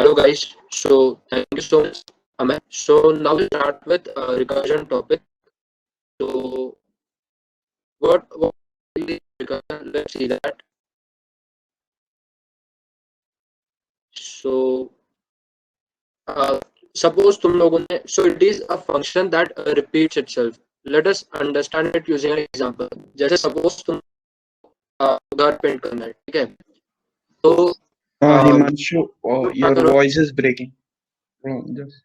Hello guys, so thank you so much, Amay. So now we start with recursion topic. So what is recursion? Let's see that. So uh, suppose तुम लोगों ने so it is a function that repeats itself. Let us understand it using an example. जैसे suppose तुम घर paint करना है, ठीक है? तो Himanshu, तुम क्या your करो? voice is breaking. Just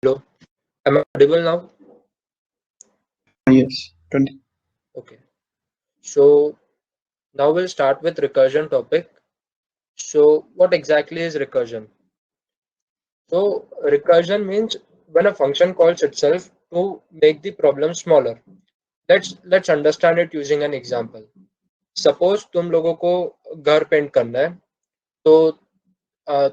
Hello, am I audible now? yes. Continue. Okay. So now we'll start with recursion topic. So what exactly is recursion? So recursion means when a function calls itself to make the problem smaller. Let's understand it using an example. Suppose तुम लोगों को घर paint करना है, तो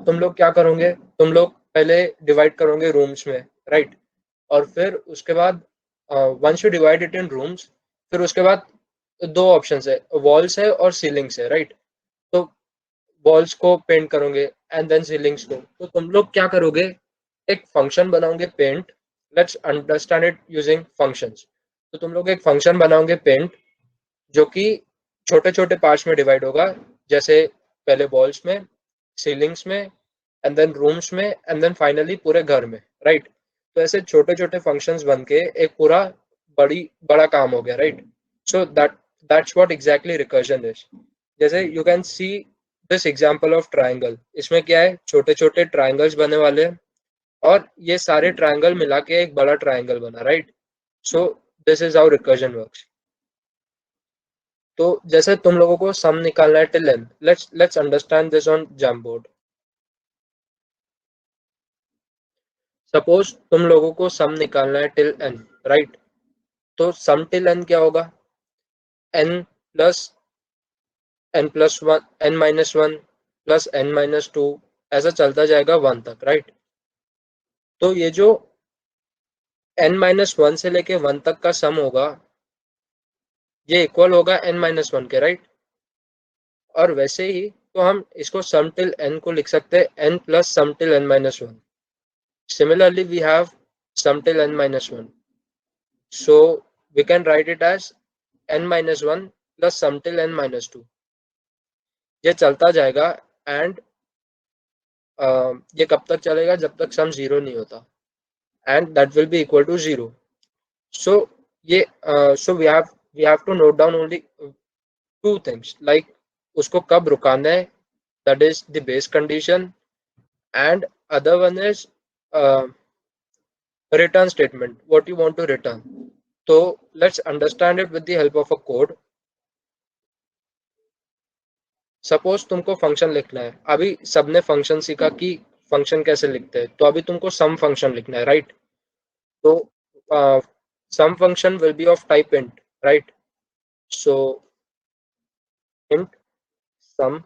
तुम लोग क्या करोगे? तुम लोग पहले डिवाइड करोगे रूम्स में, राइट? और फिर उसके बाद once you divide it in rooms, फिर उसके बाद दो ऑप्शन है, वॉल्स है और सीलिंग्स है, राइट? तो वॉल्स को पेंट करोगे एंड देन सीलिंग्स को, तो तुम लोग क्या करोगे? एक फंक्शन बनाओगे print. Let's understand it using functions. तो तुम लोग एक फंक्शन बनाओगे पेंट जो कि छोटे छोटे पार्ट्स में डिवाइड होगा, जैसे पहले वॉल्स में, सीलिंग्स में, एंड देन रूम्स में, एंड देन फाइनली पूरे घर में, राइट? तो ऐसे छोटे छोटे फंक्शंस बन के एक पूरा बड़ा काम हो गया, right? So that's what exactly recursion is. जैसे you can see this example of triangle. इसमें क्या है? छोटे छोटे ट्रायंगल्स बने वाले हैं और ये सारे ट्रायंगल मिला के एक बड़ा ट्रायंगल बना, right? So this is how recursion works. तो जैसे तुम लोगों को सम निकालना है till n. Let's understand this on Jamboard. Suppose तुम लोगों को सम निकालना है टिल एन, राइट? तो सम टिल एन क्या होगा? N plus n plus one, n minus one plus n minus two, ऐसा चलता जाएगा वन तक, राइट? तो ये जो एन माइनस वन से लेके वन तक का सम होगा, ये इक्वल होगा एन माइनस वन के, राइट? और वैसे ही तो हम इसको सम टिल एन को लिख सकते हैं n plus sum till N minus one. Similarly, we have sum till n minus 1. So we can write it as n minus 1 plus sum till n minus 2. ये चलता जाएगा एंड ये कब तक चलेगा? जब तक सम जीरो नहीं होता, and that will be equal to zero. So ये so we have to note down only two things, like उसको कब रुकाना है, that is the base condition, and other one is return statement, what you want to return. So let's understand it with the help of a code. Suppose तुमको function लिखना है. अभी सबने function सीखा कि फंक्शन कैसे लिखते हैं, तो अभी तुमको सम फंक्शन लिखना है, राइट? तो sum function will be of type int, right? So int sum,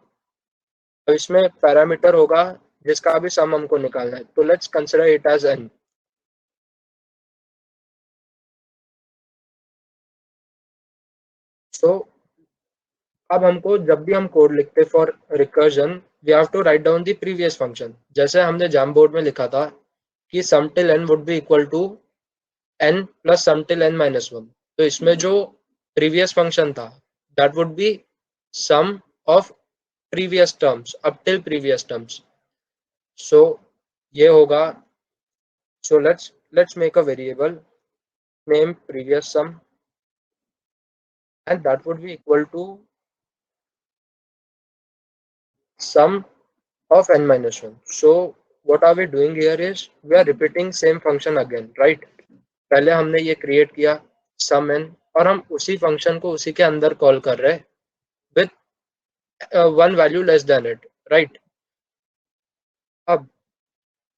तो इसमें पैरामीटर होगा जिसका अभी सम हमको निकालना है. तो let's consider it as N. So अब हमको जब भी हम कोड लिखते for recursion, we have to write down the previous function. जैसे हमने जैमबोर्ड में लिखा था कि sum till N would be equal to N plus sum till N minus one. तो इसमें जो प्रीवियस फंक्शन था that would be sum of previous terms, up till previous terms. So ये होगा, so let's make a variable name previous sum, and that would be equal to sum of n minus 1. So what are we doing here is we are repeating same function again, right? पहले हमने ये create किया sum n, और हम उसी function को उसी के अंदर कॉल कर रहे हैं with one value less than it, right? अब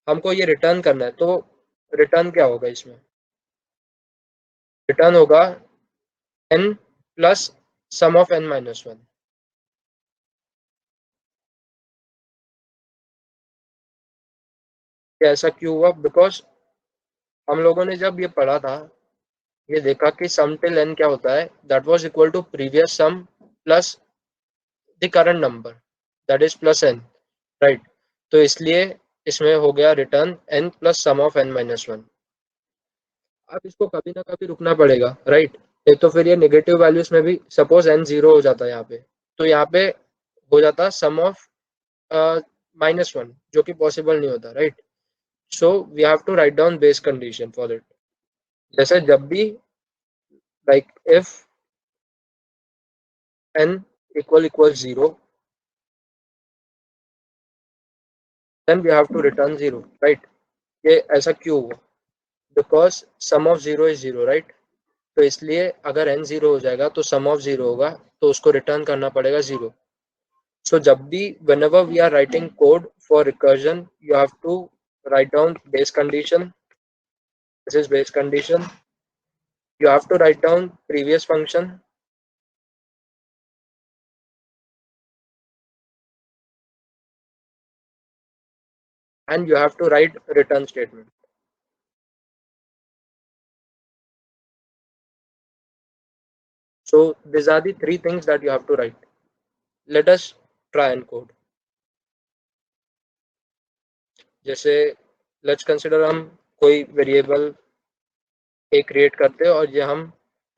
हमको ये रिटर्न करना है, तो रिटर्न क्या होगा इसमें? रिटर्न होगा n plus sum of n minus 1. ऐसा क्यों हुआ? बिकॉज हम लोगों ने जब ये पढ़ा था, ये देखा कि सम टिल n क्या होता है, that was equal to previous sum plus the current number, that is plus n, right? तो इसलिए इसमें हो गया return n plus sum of n minus 1. अब इसको कभी ना कभी रुकना पड़ेगा, राइट? एक तो फिर ये नेगेटिव वैल्यूज में भी सपोज n जीरो हो जाता है यहाँ पे, तो यहाँ पे हो जाता सम ऑफ माइनस 1, जो कि पॉसिबल नहीं होता, right? So we have to write down base condition for it. जैसे जब भी like if n equals 0, then we have to return 0, right? ये ऐसा क्यों हुआ? because sum of 0 is 0, right? तो इसलिए अगर n 0 हो जाएगा तो sum of 0 होगा, तो उसको रिटर्न करना पड़ेगा 0. so जब भी whenever we are writing code for recursion, you have to write down base condition. This is base condition. You have to write down previous function, and you have to write return statement. So these are the three things that you have to write. Let us try and code. जैसे let's consider हम कोई variable ए create करते हैं और ये हम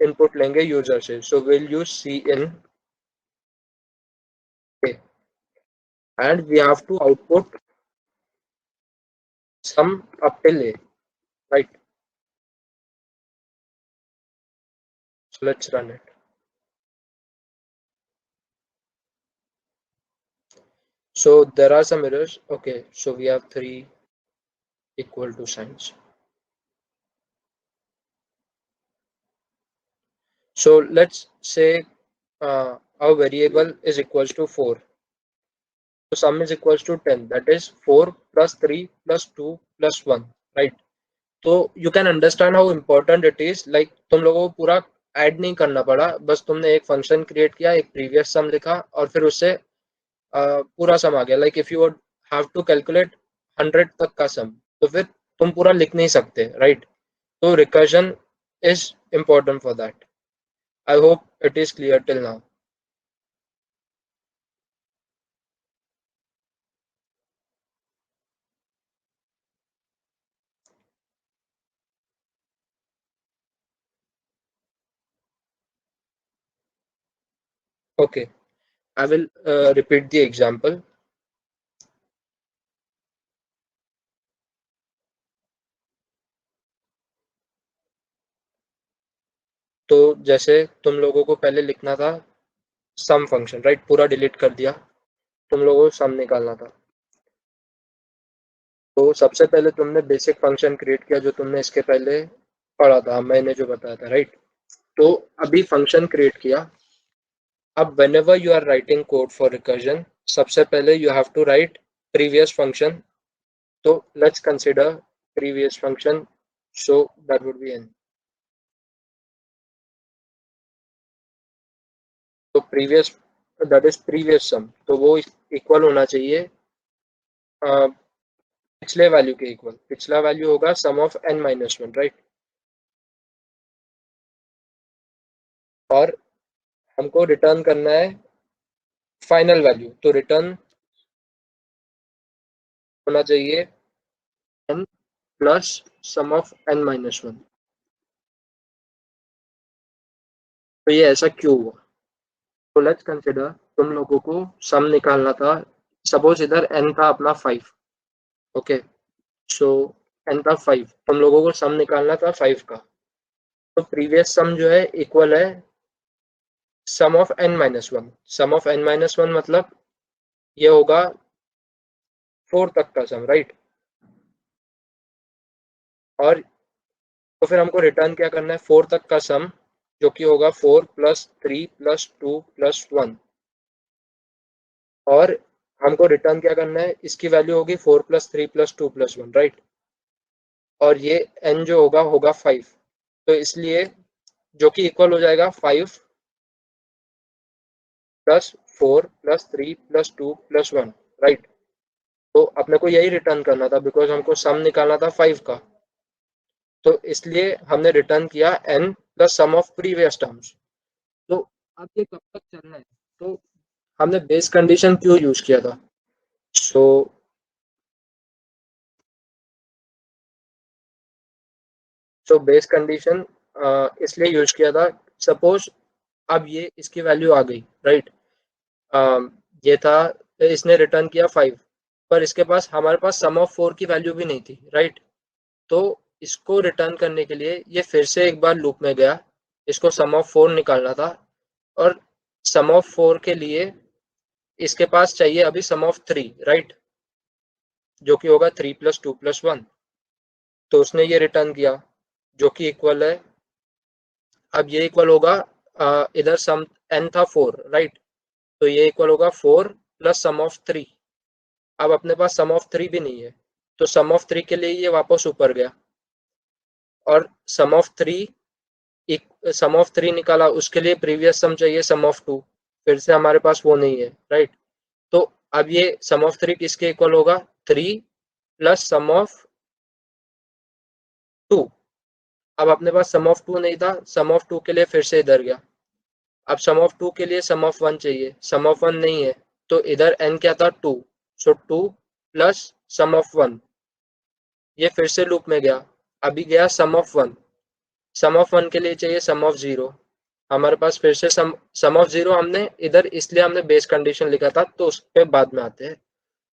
input लेंगे user से. So will use c in and we have to output sum up till a, right? So let's run it. So there are some errors. Okay, so we have 3 equal to signs. So let's say our variable is equals to 4. So sum is equals to 10. That is 4 plus 3 plus 2 plus 1, right? तो you can understand how important it is. Like तुम लोगों को पूरा add नहीं करना पड़ा, बस तुमने एक फंक्शन क्रिएट किया, एक प्रीवियस सम लिखा और फिर उससे पूरा सम आ गया. Like if you have to calculate 100 तक का सम, तो फिर तुम पूरा लिख नहीं सकते, राइट? तो recursion is important for that. I hope it is clear till now. Okay, I will repeat the example. तो जैसे तुम लोगों को पहले लिखना था सम फंक्शन, राइट? पूरा डिलीट कर दिया, तुम लोगों को सम निकालना था. तो सबसे पहले तुमने बेसिक फंक्शन क्रिएट किया जो तुमने इसके पहले पढ़ा था, मैंने जो बताया था, राइट? तो अभी फंक्शन क्रिएट किया. अब whenever you are writing code for recursion, सबसे पहले you have to write previous function. तो let's consider previous function, so that would be n. तो previous, that is previous sum, तो वो इक्वल होना चाहिए पिछले वैल्यू के इक्वल. पिछला वैल्यू होगा सम ऑफ n माइनस 1, राइट? और हमको रिटर्न करना है फाइनल वैल्यू, तो रिटर्न होना चाहिए n plus sum of n minus 1. तो ये ऐसा क्यों हुआ? तो लेट्स कंसिडर तुम लोगों को सम निकालना था। सपोज इधर n था अपना 5। ओके, सो n था 5, तुम लोगों को सम निकालना था 5 का। तो प्रीवियस सम जो है इक्वल है सम of n-1। Some of n-1 मतलब ये होगा 4 तक का सम, राइट। और तो फिर हमको रिटर्न क्या करना है, 4 तक का सम, जो कि होगा 4 + 3 + 2 + 1। और हमको रिटर्न क्या करना है, इसकी वैल्यू होगी 4 + 3 + 2 + 1, राइट। और ये n जो होगा 5। तो इसलिए जो कि इक्वल हो जाएगा 5 + 4 + 3 + 2 + 1, राइट। तो अपने को यही रिटर्न करना था बिकॉज हमको सम निकालना था 5 का। तो इसलिए हमने रिटर्न किया n + sum of previous terms. तो अब ये कब तक चलना है, तो हमने बेस कंडीशन क्यों यूज किया था। सो बेस कंडीशन इसलिए यूज किया था, सपोज अब ये इसकी वैल्यू आ गई, राइट। ये था, इसने रिटर्न किया 5, पर इसके पास हमारे पास सम ऑफ 4 की वैल्यू भी नहीं थी, राइट। तो इसको रिटर्न करने के लिए ये फिर से एक बार लूप में गया, इसको सम ऑफ 4 निकालना था। और सम ऑफ 4 के लिए इसके पास चाहिए अभी सम ऑफ 3, राइट, जो कि होगा 3 + 2 + 1। तो उसने ये रिटर्न किया, जो कि इक्वल है, अब ये इक्वल होगा इधर सम n था 4, राइट। तो ये इक्वल होगा 4 + सम ऑफ 3। अब अपने पास सम ऑफ 3 भी नहीं है, तो सम ऑफ 3 के लिए ये वापस ऊपर गया। और सम ऑफ 3 निकाला, उसके लिए प्रीवियस सम चाहिए सम ऑफ 2। फिर से हमारे पास वो नहीं है, राइट। तो अब ये सम ऑफ 3 किसके इक्वल होगा, 3 + सम ऑफ 2। अब अपने पास सम ऑफ 2 नहीं था, सम ऑफ 2 के लिए फिर से इधर गया। अब सम ऑफ 2 के लिए सम ऑफ 1 चाहिए, सम ऑफ 1 नहीं है, तो इधर n क्या था, 2। सो 2 + सम ऑफ 1। ये फिर से लूप में गया, अभी गया सम ऑफ 1। सम ऑफ 1 के लिए चाहिए सम ऑफ 0। हमारे पास फिर से सम ऑफ 0 हमने इधर इसलिए हमने बेस कंडीशन लिखा था, तो उस पे बाद में आते हैं।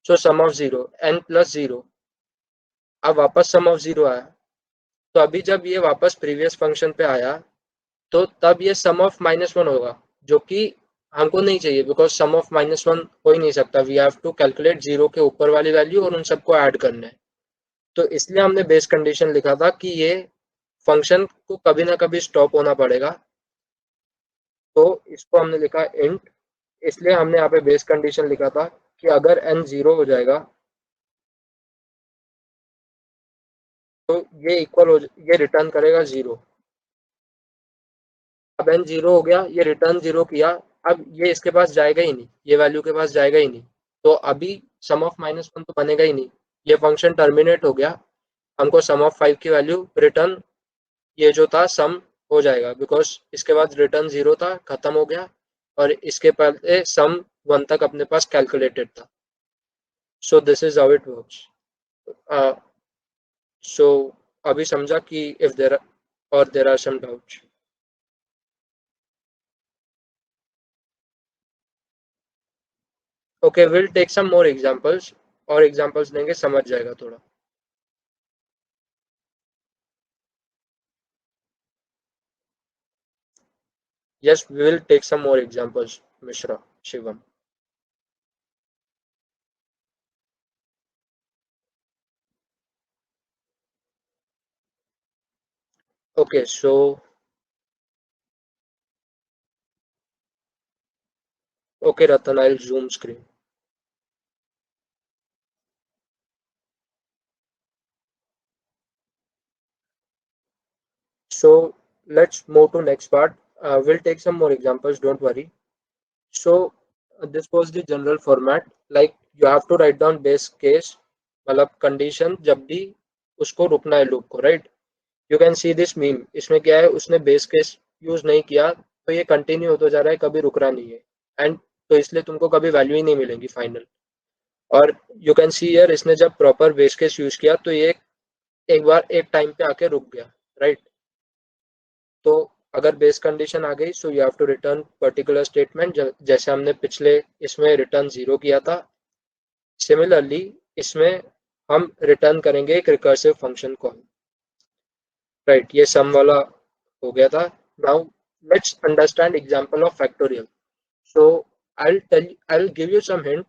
सो सम ऑफ 0 n + 0। अब वापस सम ऑफ 0 आया, तो अभी जब ये वापस प्रीवियस फंक्शन पे आया, तो तब ये सम ऑफ -1 होगा, जो कि हमको नहीं चाहिए बिकॉज सम ऑफ -1 हो ही नहीं सकता। वी हैव टू कैलकुलेट 0 के ऊपर वाली वैल्यू और उन सबको ऐड करना है। तो इसलिए हमने बेस कंडीशन लिखा था कि ये फंक्शन को कभी ना कभी स्टॉप होना पड़ेगा। तो इसको हमने लिखा इंट। इसलिए हमने यहाँ पे बेस कंडीशन लिखा था कि अगर n 0 हो जाएगा, तो ये रिटर्न करेगा 0। अब n 0 हो गया, ये रिटर्न 0 किया। अब ये इसके पास जाएगा ही नहीं, ये वैल्यू के पास जाएगा ही नहीं। तो अभी सम ऑफ -1 तो बनेगा ही नहीं, ये फंक्शन टर्मिनेट हो गया। हमको सम ऑफ 5 की वैल्यू रिटर्न, ये जो था सम, हो जाएगा बिकॉज इसके बाद रिटर्न 0 था, खत्म हो गया। और इसके पहले सम 1 तक अपने पास कैलकुलेटेड था। So this is how it works. So अभी समझा कि if there are some doubts. Okay, will take some more examples. और एग्जांपल्स देंगे, समझ जाएगा थोड़ा। Yes, we will take some more examples, Mishra, Shivam. Okay, so okay Ratan, I will zoom screen. So let's move to next part. We'll take some more examples, don't worry. So this was the general format. Like you have to write down base case, मतलब condition जब भी उसको रुकना है loop को, right? You can see this meme. इसमें क्या है, उसने base case यूज नहीं किया, तो ये कंटिन्यू होता जा रहा है, कभी रुक रहा नहीं है। एंड तो इसलिए तुमको कभी वैल्यू ही नहीं मिलेगी फाइनल। और यू कैन सी हियर, इसने जब प्रॉपर बेस केस यूज किया, तो ये एक बार एक टाइम पे आके रुक गया, राइट। तो अगर बेस कंडीशन आ गई so you have to return particular statement, जैसे हमने पिछले इसमें रिटर्न 0 किया था। सिमिलरली इसमें हम रिटर्न करेंगे एक रिकर्सिव फंक्शन कॉल, राइट। ये सम वाला हो गया था। Now let's understand example of factorial. So I'll give you some hint,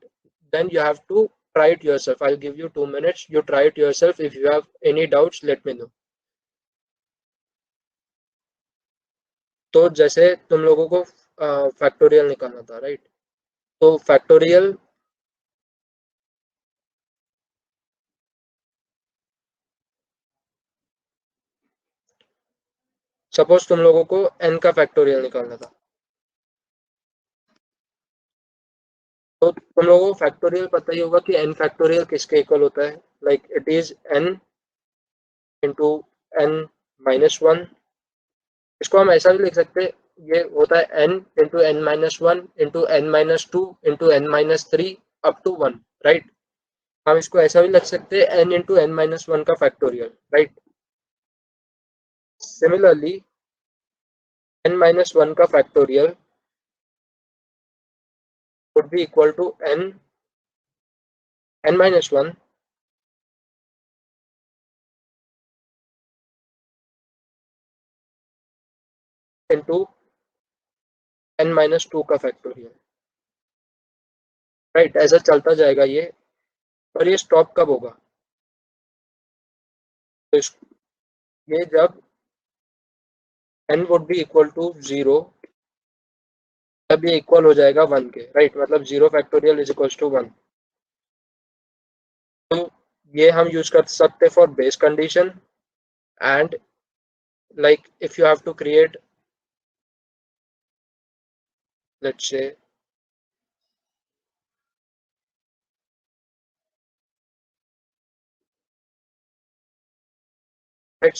then you have to try it yourself. I'll give you 2 minutes. You try it yourself. If you have any doubts, let me know. तो जैसे तुम लोगों को factorial निकालना था, right? तो factorial, suppose तुम लोगों को n का फैक्टोरियल निकालना था, तो तुम लोगों को फैक्टोरियल पता ही होगा कि n फैक्टोरियल किसके इक्वल होता है। Like it is n into n minus one. इसको हम ऐसा भी लिख सकते हैं, ये होता है n into N minus one into N minus two into N minus three up to one, right. हम इसको ऐसा भी लिख सकते हैं n into N minus one का factorial, right. Similarly n minus one का factorial would be equal to n minus 1 into n minus two का फैक्टोरियल, राइट। ऐसा चलता जाएगा ये, और ये स्टॉप कब होगा? तो ये जब n would be equal to 0, तब ये इक्वल हो जाएगा 1 के, राइट। मतलब 0 फैक्टोरियल इज इक्वल टू 1। तो ये हम यूज कर सकते for base condition, and like if you have to create, let's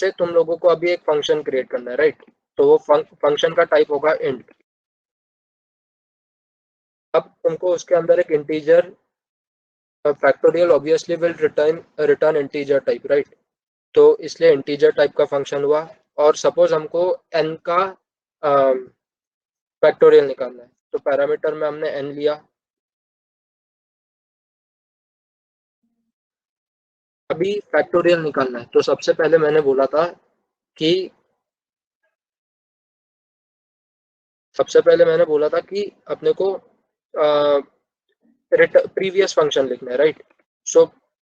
say तुम लोगों को अभी एक फंक्शन क्रिएट करना है, राइट। तो वो फंक्शन का टाइप होगा इंट। अब तुमको उसके अंदर एक integer, factorial obviously will return integer type, right. तो इसलिए इंटीजर टाइप का फंक्शन हुआ। और सपोज हमको n का फैक्टोरियल निकालना है, तो पैरामीटर में हमने n लिया। अभी फैक्टोरियल निकालना है, तो सबसे पहले मैंने बोला था कि अपने को प्रीवियस फंक्शन लिखना है, राइट। सो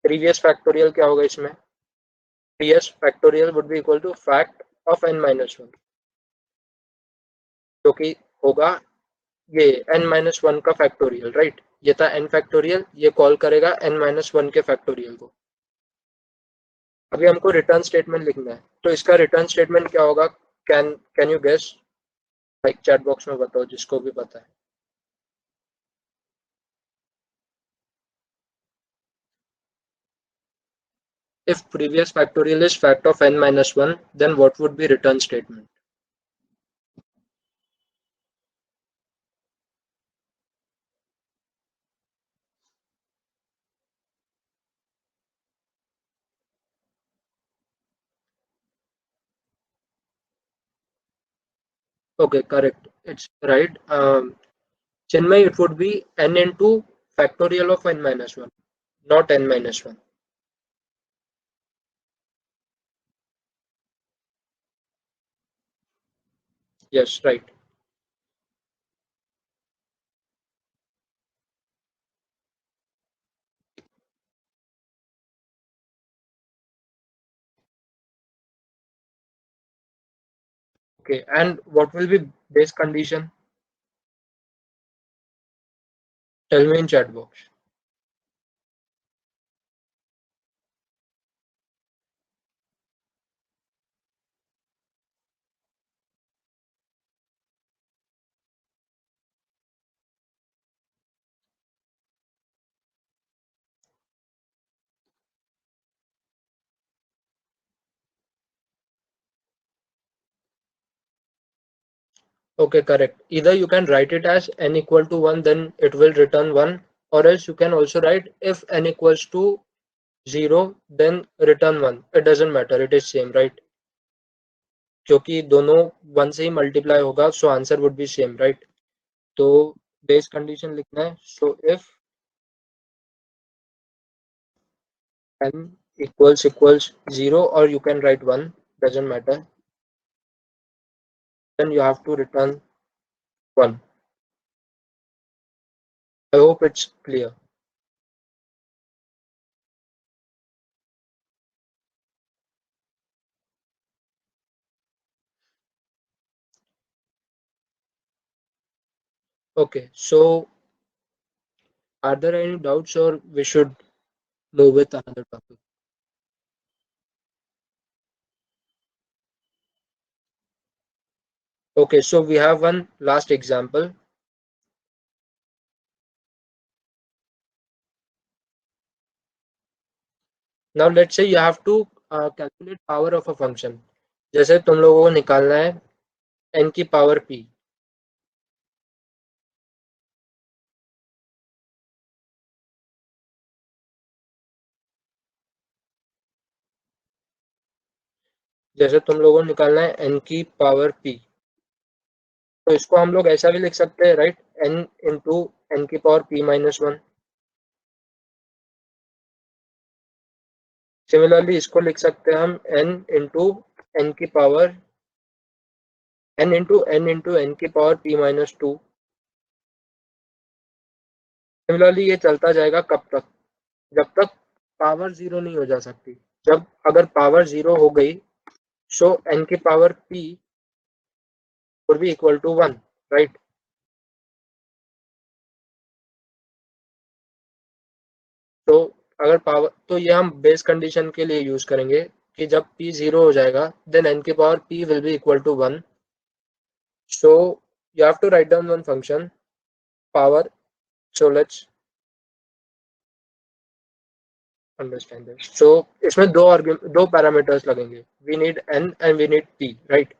प्रीवियस फैक्टोरियल क्या होगा इसमें? Previous factorial would be equal to fact of n minus one, जो कि होगा ये n माइनस वन का फैक्टोरियल, राइट। ये था n फैक्टोरियल, ये कॉल करेगा n माइनस वन के फैक्टोरियल को। अभी हमको रिटर्न स्टेटमेंट लिखना है, तो इसका रिटर्न स्टेटमेंट क्या होगा? Can you guess? Like chat box में बताओ जिसको भी पता है। If previous factorial is fact of n minus 1, then what would be return statement? Okay, correct. It's right. Chinmay, it would be n into factorial of n minus 1, not n minus 1. Yes, right. Okay, and what will be base condition? Tell me in chat box. Okay, correct. Either you can write it as n equal to 1, then it will return 1, or else you can also write if n equals to 0, then return 1. It doesn't matter, it is same, right? क्योंकि दोनों 1 से ही multiply होगा, so answer would be same, right? तो base condition लिखना है, so if n equals 0 or you can write 1, doesn't matter, then you have to return 1. I hope it's clear. Okay, so are there any doubts or we should move with another topic? Okay, so we have one last example. Now let's say you have to calculate power of a function. जैसे तुम लोगों को निकालना है n की power p. जैसे तुम लोगों को निकालना है n की पावर p, तो इसको हम लोग ऐसा भी लिख सकते हैं, राइट? n इंटू n की पावर p माइनस 1. सिमिलरली इसको लिख सकते हैं हम n इंटू n की पावर n की पावर p माइनस 2. सिमिलरली ये चलता जाएगा कब तक? जब तक पावर जीरो नहीं हो जा सकती. जब अगर पावर जीरो हो गई, सो n की power p would be equal to 1, right? तो अगर पावर, तो ये हम बेस कंडीशन के लिए यूज करेंगे कि जब p जीरो हो जाएगा, देन n की power p will be equal to 1. So you have to write down one function, power. So let's understand this. So इसमें दो पैरामीटर्स लगेंगे. We need n and we need p, right?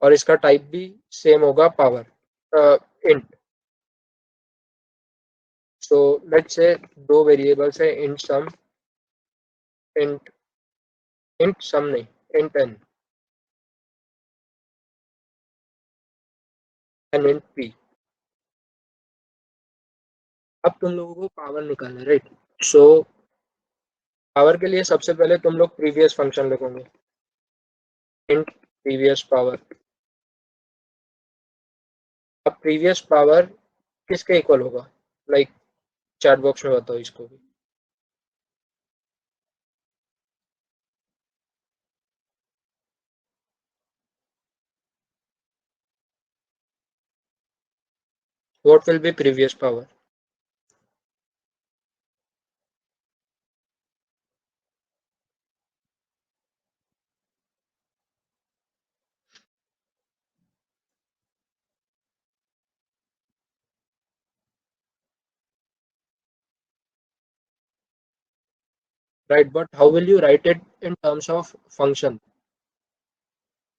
और इसका type भी same होगा, power int. So let's say दो variables है, int sum, int sum नहीं, int n and int p. अब तुम लोगों को पावर निकालना है, राइट? सो पावर के लिए सबसे पहले तुम लोग प्रीवियस फंक्शन लिखोगे, int प्रीवियस पावर. अब प्रीवियस पावर किसके इक्वल होगा? लाइक चैट बॉक्स में बताओ इसको भी. What will be previous power? Right, but how will you write it in terms of function?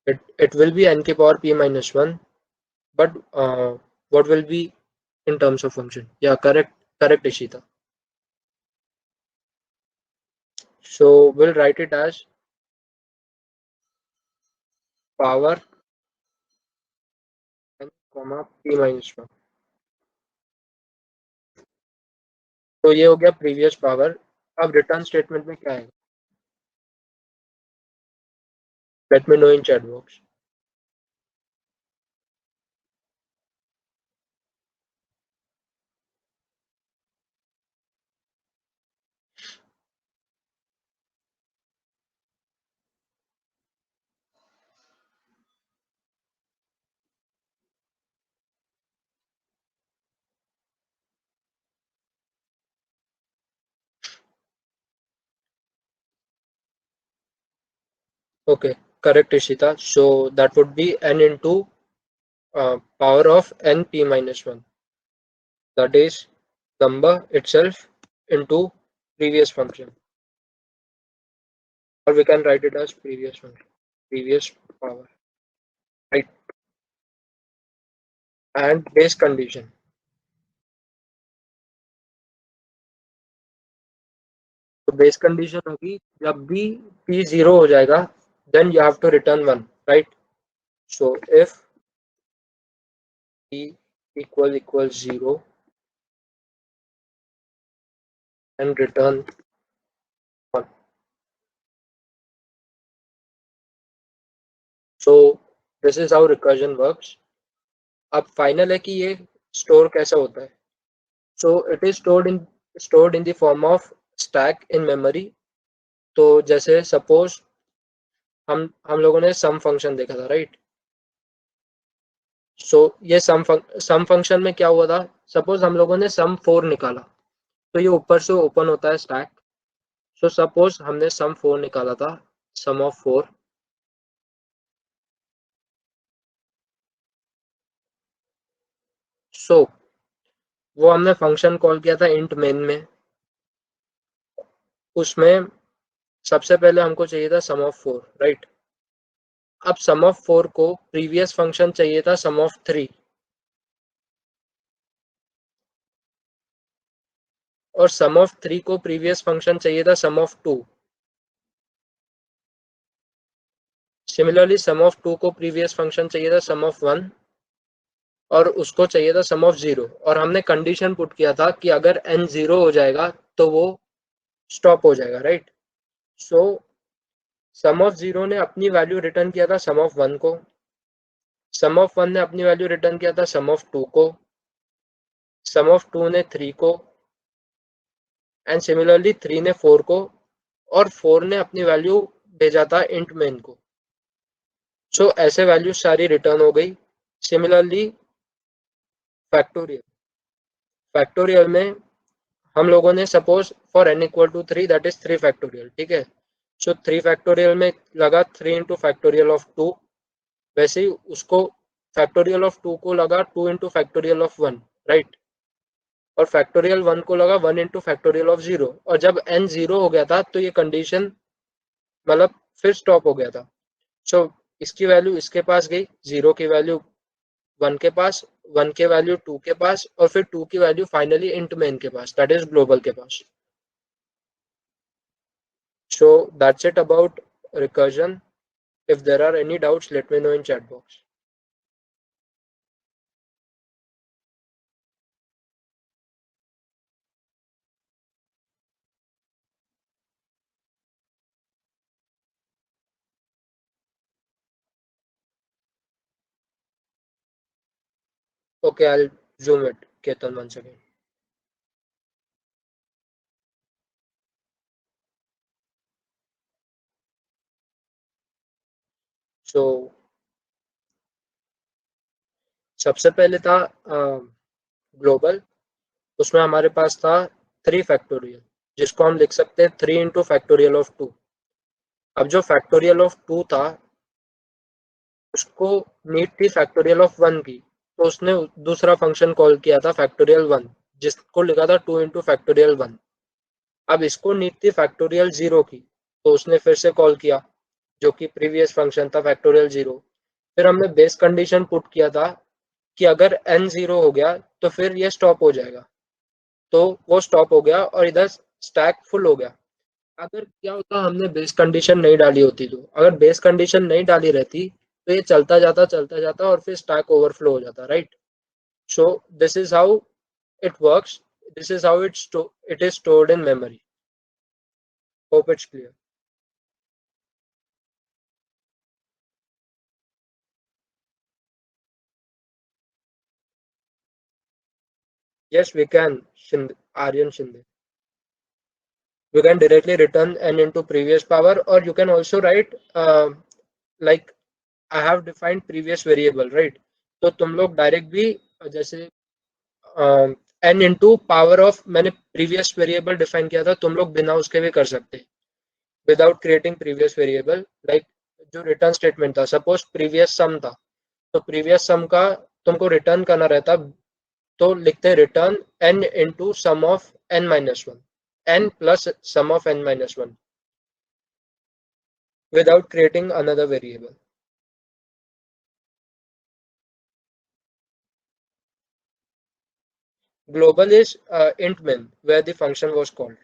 It will be n की power p minus 1, but what will be in terms of function? Yeah, correct, Ishita. So we'll write it as power n comma p minus 1. तो ये हो गया previous power. अब return statement में क्या है? Let me know in chat box. Okay, correct, Ishita. So that would be n into power of n p minus 1. That is number itself into previous function. Or we can write it as previous function, previous power, right? And base condition. तो base condition होगी जब भी p zero हो जाएगा, then you have to return 1, right? So if t equals 0 and return 1. So this is how recursion works. अब final है कि ये स्टोर कैसा होता है. So it is stored in the form of stack in memory. तो जैसे suppose हम लोगों ने सम फंक्शन देखा था, राइट. सो ये सम फंक्शन में क्या हुआ था. सपोज हम लोगों ने सम 4 निकाला, तो ये ऊपर से ओपन होता है स्टैक. सो सपोज हमने सम 4 निकाला था, सम ऑफ 4. सो वो हमने फंक्शन कॉल किया था इंट मेन में. उसमें सबसे पहले हमको चाहिए था सम ऑफ 4, राइट. अब सम ऑफ 4 को प्रीवियस फंक्शन चाहिए था सम ऑफ 3, और सम ऑफ 3 को प्रीवियस फंक्शन चाहिए था सम ऑफ 2. सिमिलरली सम ऑफ 2 को प्रीवियस फंक्शन चाहिए था सम ऑफ 1, और उसको चाहिए था सम ऑफ 0. और हमने कंडीशन पुट किया था कि अगर n 0 हो जाएगा तो वो स्टॉप हो जाएगा, राइट. सो सम ऑफ 0 ने अपनी वैल्यू रिटर्न किया था सम ऑफ 1 को. सम ऑफ 1 ने अपनी वैल्यू रिटर्न किया था सम ऑफ 2 को. सम ऑफ 2 ने 3 को, एंड सिमिलरली 3 ने 4 को, और 4 ने अपनी वैल्यू भेजा था इंट मेन को. सो ऐसे वैल्यू सारी रिटर्न हो गई. सिमिलरली फैक्टोरियल फैक्टोरियल में हम लोगों ने suppose for n equal to 3, that is 3 factorial, ठीक है. सो 3 फैक्टोरियल में लगा 3 इंटू फैक्टोरियल ऑफ 2. वैसे ही उसको फैक्टोरियल ऑफ 2 को लगा 2 इंटू फैक्टोरियल ऑफ 1, राइट. और फैक्टोरियल 1 को लगा 1 इंटू फैक्टोरियल ऑफ 0. और जब n 0 हो गया था तो ये कंडीशन मतलब फिर स्टॉप हो गया था. सो इसकी वैल्यू इसके पास गई, 0 की वैल्यू 1 के पास, 1 के वैल्यू 2 के पास, और फिर 2 की वैल्यू फाइनली इंट मेन के पास, दैट इज ग्लोबल के पास. So that's it about recursion. If there are any doubts, let me know in chat box. Okay, I'll zoom it, Ketan, once again. So सबसे पहले था global. उसमें हमारे पास था 3 factorial, जिसको हम लिख सकते हैं 3 इंटू फैक्टोरियल ऑफ 2. अब जो फैक्टोरियल ऑफ 2 था उसको नीड थी फैक्टोरियल ऑफ 1 की, तो उसने दूसरा फंक्शन कॉल किया था फैक्टोरियल 1, जिसको लिखा था 2 इंटू फैक्टोरियल 1. अब इसको नीड थी फैक्टोरियल 0 की, तो उसने फिर से कॉल किया, जो कि प्रीवियस फंक्शन था फैक्टोरियल 0. फिर हमने बेस कंडीशन पुट किया था कि अगर n 0 हो गया तो फिर ये स्टॉप हो जाएगा. तो वो स्टॉप हो गया और इधर स्टैक फुल हो गया. अगर क्या होता हमने बेस कंडीशन नहीं डाली होती, तो अगर बेस कंडीशन नहीं डाली रहती तो ये चलता जाता और फिर स्टैक ओवरफ्लो हो जाता, right. So this is how it works. This is how it is stored in memory. Hope it's clear. Yes, we can, Aryan Shinde. We can directly return n into previous power, or you can also write like I have defined previous variable, right? तो तुम लोग direct भी जैसे n into power of मैंने previous variable define किया था, तुम लोग बिना उसके भी कर सकते हैं without creating previous variable. Like जो रिटर्न स्टेटमेंट था, सपोज प्रीवियस सम था, तो प्रीवियस सम का तुमको रिटर्न करना रहता, तो लिखते हैं return n into sum of n minus one, n plus sum of n minus one, without creating another variable. Global is int min, where the function was called.